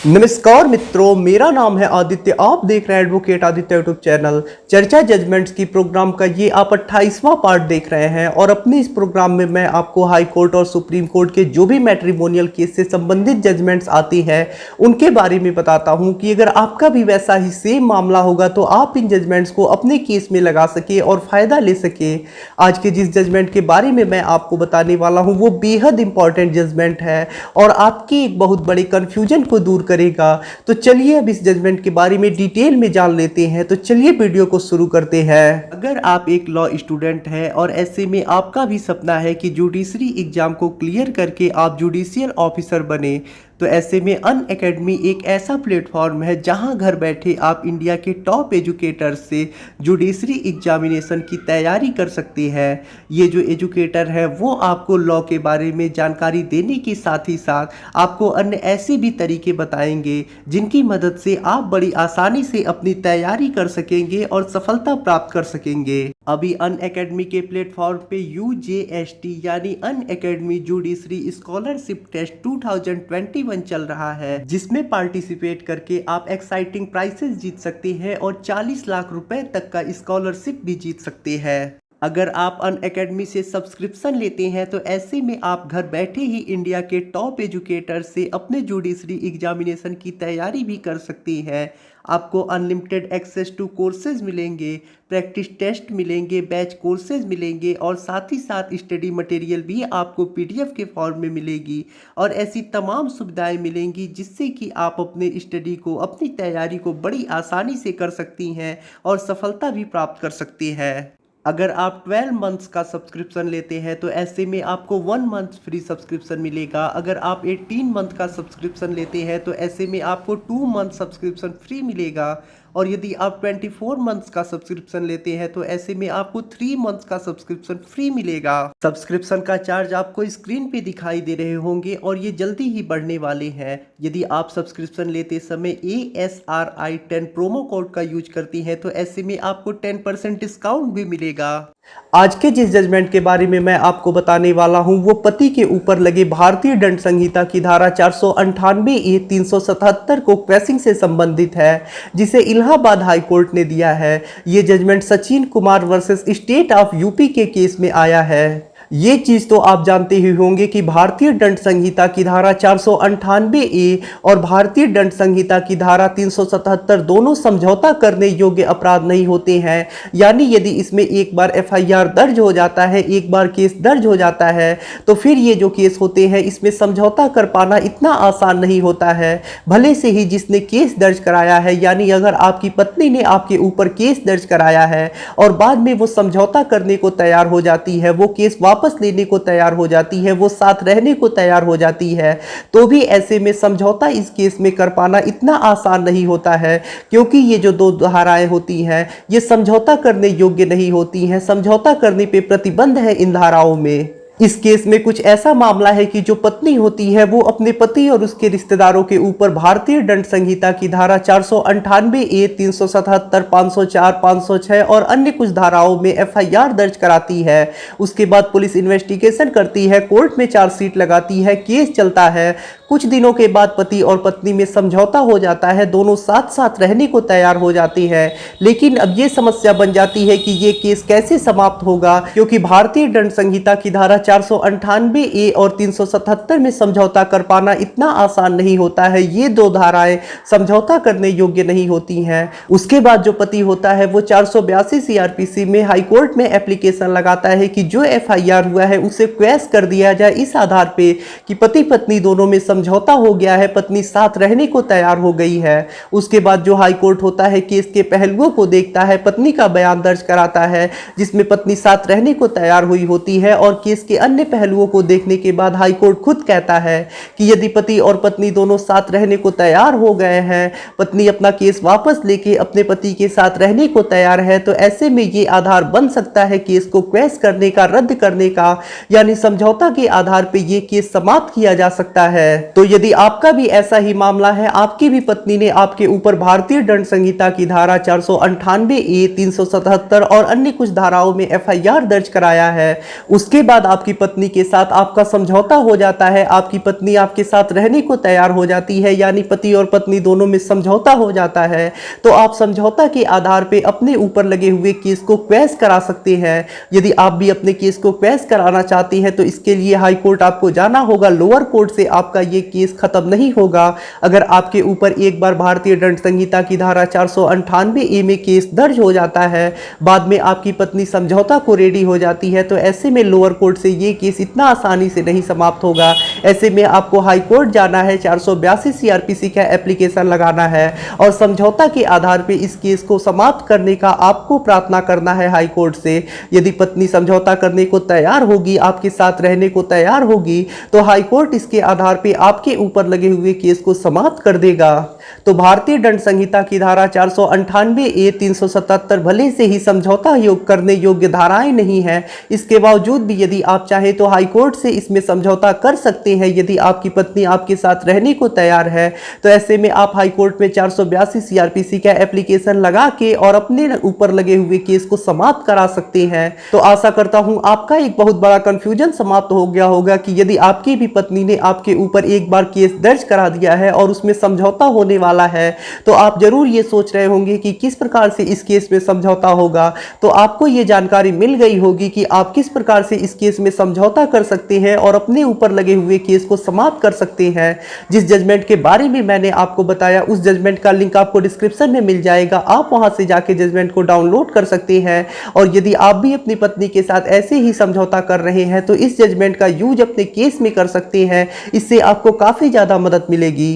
नमस्कार मित्रों, मेरा नाम है आदित्य। आप देख रहे हैं एडवोकेट आदित्य यूट्यूब चैनल। चर्चा जजमेंट्स की प्रोग्राम का ये आप 28वां पार्ट देख रहे हैं और अपने इस प्रोग्राम में मैं आपको हाई कोर्ट और सुप्रीम कोर्ट के जो भी मैट्रिमोनियल केस से संबंधित जजमेंट्स आती हैं उनके बारे में बताता हूं कि अगर आपका भी वैसा ही सेम मामला होगा तो आप इन जजमेंट्स को अपने केस में लगा सके और फायदा ले सके। आज के जिस जजमेंट के बारे में मैं आपको बताने वाला हूँ वो बेहद इंपॉर्टेंट जजमेंट है और आपके एक बहुत बड़े कन्फ्यूजन को दूर करेगा। तो चलिए अब इस जजमेंट के बारे में डिटेल में जान लेते हैं। तो चलिए वीडियो को शुरू करते हैं। अगर आप एक लॉ स्टूडेंट हैं और ऐसे में आपका भी सपना है कि जुडिशरी एग्जाम को क्लियर करके आप जुडिशियल ऑफिसर बने, तो ऐसे में अनअकैडमी एक ऐसा प्लेटफॉर्म है जहां घर बैठे आप इंडिया के टॉप एजुकेटर्स से जुडिशरी एग्जामिनेशन की तैयारी कर सकते हैं। ये जो एजुकेटर है वो आपको लॉ के बारे में जानकारी देने के साथ ही साथ आपको अन्य ऐसे भी तरीके बताएंगे जिनकी मदद से आप बड़ी आसानी से अपनी तैयारी कर सकेंगे और सफलता प्राप्त कर सकेंगे। अभी अनअकैडमी के प्लेटफॉर्म पे UJST यानी अनअकैडमी जुडिशरी स्कॉलरशिप टेस्ट 2021 चल रहा है, जिसमें पार्टिसिपेट करके आप एक्साइटिंग प्राइजेस जीत सकते हैं और 40 लाख रुपए तक का स्कॉलरशिप भी जीत सकते हैं। अगर आप अनअकैडमी से सब्सक्रिप्शन लेते हैं तो ऐसे में आप घर बैठे ही इंडिया के टॉप एजुकेटर से अपने जुडिशरी एग्जामिनेशन की तैयारी भी कर सकते हैं। आपको अनलिमिटेड एक्सेस टू कोर्सेज मिलेंगे, प्रैक्टिस टेस्ट मिलेंगे, बैच कोर्सेज मिलेंगे और साथ ही साथ स्टडी मटेरियल भी आपको PDF के फॉर्म में मिलेगी और ऐसी तमाम सुविधाएं मिलेंगी जिससे कि आप अपने स्टडी को, अपनी तैयारी को बड़ी आसानी से कर सकती हैं और सफलता भी प्राप्त कर सकती हैं। अगर आप 12 मंथ्स का सब्सक्रिप्शन लेते हैं तो ऐसे में आपको 1 मंथ फ्री सब्सक्रिप्शन मिलेगा। अगर आप 18 मंथ का सब्सक्रिप्शन लेते हैं तो ऐसे में आपको 2 मंथ सब्सक्रिप्शन फ्री मिलेगा और यदि आप 24 मंथ्स का सब्सक्रिप्शन लेते हैं तो ऐसे में आपको 3 मंथ्स का सब्सक्रिप्शन फ्री मिलेगा। सब्सक्रिप्शन का चार्ज आपको स्क्रीन पे दिखाई दे रहे होंगे और ये जल्दी ही बढ़ने वाले हैं। यदि आप सब्सक्रिप्शन लेते समय ASRI 10 प्रोमो कोड का यूज करती हैं तो ऐसे में आपको 10% डिस्काउंट भी मिलेगा। आज के जिस जजमेंट के बारे में मैं आपको बताने वाला हूं वो पति के ऊपर लगे भारतीय दंड संहिता की धारा 498A 377 को क्रैशिंग से संबंधित है, जिसे इलाहाबाद हाई कोर्ट ने दिया है। ये judgement Sachin Kumar versus state of UP के केस में आया है। ये चीज तो आप जानते ही होंगे कि भारतीय दंड संहिता की धारा 498A और भारतीय दंड संहिता की धारा 377 दोनों समझौता करने योग्य अपराध नहीं होते हैं। यानी यदि इसमें एक बार FIR दर्ज हो जाता है, एक बार केस दर्ज हो जाता है, तो फिर ये जो केस होते हैं इसमें समझौता कर पाना इतना आसान नहीं होता है। भले से ही जिसने केस दर्ज कराया है, यानी अगर आपकी पत्नी ने आपके ऊपर केस दर्ज कराया है और बाद में वो समझौता करने को तैयार हो जाती है, वो केस वापस लेने को तैयार हो जाती है, वो साथ रहने को तैयार हो जाती है, तो भी ऐसे में समझौता इस केस में कर पाना इतना आसान नहीं होता है, क्योंकि ये जो दो धाराएं होती हैं ये समझौता करने योग्य नहीं होती हैं। समझौता करने पे प्रतिबंध है इन धाराओं में। इस केस में कुछ ऐसा मामला है कि जो पत्नी होती है वो अपने पति और उसके रिश्तेदारों के ऊपर भारतीय दंड संहिता की धारा 498A 377, 504, 506 और अन्य कुछ धाराओं में FIR दर्ज कराती है। उसके बाद पुलिस इन्वेस्टिगेशन करती है, कोर्ट में चार्जशीट लगाती है, केस चलता है। कुछ दिनों के बाद पति और पत्नी में समझौता हो जाता है, दोनों साथ साथ रहने को तैयार हो जाते हैं। लेकिन अब ये समस्या बन जाती है कि ये केस कैसे समाप्त होगा, क्योंकि भारतीय दंड संहिता की धारा 498A और 377 में समझौता कर पाना इतना आसान नहीं होता है। ये दो धाराएं समझौता करने योग्य नहीं होती हैं। उसके बाद जो पति होता है वो 482 CRPC में हाई कोर्ट में एप्लीकेशन लगाता है कि जो FIR हुआ है उसे क्वैश कर दिया जाए, इस आधार पे कि पति पत्नी दोनों में समझौता हो गया है, पत्नी साथ रहने को तैयार हो गई है। उसके बाद जो हाई कोर्ट होता है केस के पहलुओं को देखता है, पत्नी का बयान दर्ज कराता है जिसमें पत्नी साथ रहने को तैयार हुई होती है और केस के अन्य पहलुओं को देखने के बाद हाई कोर्ट खुद कहता है कि यदि पति और पत्नी दोनों साथ रहने को तैयार हो गए हैं, पत्नी अपना केस वापस लेके अपने पति के साथ रहने को तैयार है, तो ऐसे में ये आधार बन सकता है केस को क्वैश करने का, रद्द करने का, यानी समझौता के आधार पर यह केस समाप्त किया जा सकता है। तो यदि आपका भी ऐसा ही मामला है, आपकी भी पत्नी ने आपके ऊपर भारतीय दंड संहिता की धारा 498A, 377 और अन्य कुछ धाराओं में FIR दर्ज कराया है, उसके बाद आपकी पत्नी के साथ आपका समझौता हो जाता है, आपकी पत्नी आपके साथ रहने को तैयार हो जाती है, यानी पति और पत्नी दोनों में समझौता हो जाता है, तो आप समझौता के आधार पर अपने ऊपर लगे हुए केस को क्वैश करा सकते हैं। यदि आप भी अपने केस को क्वैश कराना चाहती हैं तो इसके लिए हाई कोर्ट आपको जाना होगा। लोअर कोर्ट से आपका ये केस खत्म नहीं होगा। अगर आपके ऊपर एक बार भारतीय दंड संहिता की धारा 498A में केस दर्ज हो जाता है, बाद में आपकी पत्नी समझौता को रेडी हो जाती है, तो ऐसे में लोअर कोर्ट से ये केस इतना आसानी से नहीं समाप्त होगा। ऐसे में आपको हाई कोर्ट जाना है, 482 CRPC का एप्लीकेशन लगाना है और समझौता के आधार पर इस केस को समाप्त करने का आपको प्रार्थना करना है हाई कोर्ट से। यदि पत्नी समझौता करने को तैयार होगी, आपके साथ रहने को तैयार होगी, तो हाई कोर्ट इसके आधार पे आपके ऊपर लगे हुए केस को समाप्त कर देगा। तो भारतीय दंड संहिता की धारा 498A, 377 भले से ही समझौता करने योग्य धाराएं नहीं है, इसके बावजूद भी यदि आप चाहें तो हाई कोर्ट से इसमें समझौता कर सकते हैं। यदि आपकी पत्नी आपके साथ रहने को तैयार है तो ऐसे में आप हाई कोर्ट में 482 CRPC का एप्लीकेशन लगा के और अपने ऊपर लगे हुए केस को समाप्त करा सकते हैं। तो आशा करता हूं आपका एक बहुत बड़ा कंफ्यूजन समाप्त हो गया होगा कि यदि आपकी भी पत्नी ने आपके ऊपर एक बार केस दर्ज करा दिया है और उसमें समझौता होने वाला है, तो आप जरूर ये सोच रहे होंगे कि किस प्रकार से इस केस में समझौता होगा। तो आपको ये जानकारी मिल गई होगी कि आप किस प्रकार से इस केस में समझौता कर सकते हैं और अपने ऊपर लगे हुए केस को समाप्त कर सकते हैं। जिस जजमेंट के बारे में मैंने आपको बताया, उस जजमेंट का लिंक आपको डिस्क्रिप्शन में मिल जाएगा। आप वहां से जाके जजमेंट को डाउनलोड कर सकते हैं। और यदि आप भी अपनी पत्नी के साथ ऐसे ही समझौता कर रहे हैं तो इस जजमेंट का यूज अपने केस में कर सकते हैं। इससे आपको काफी ज्यादा मदद मिलेगी।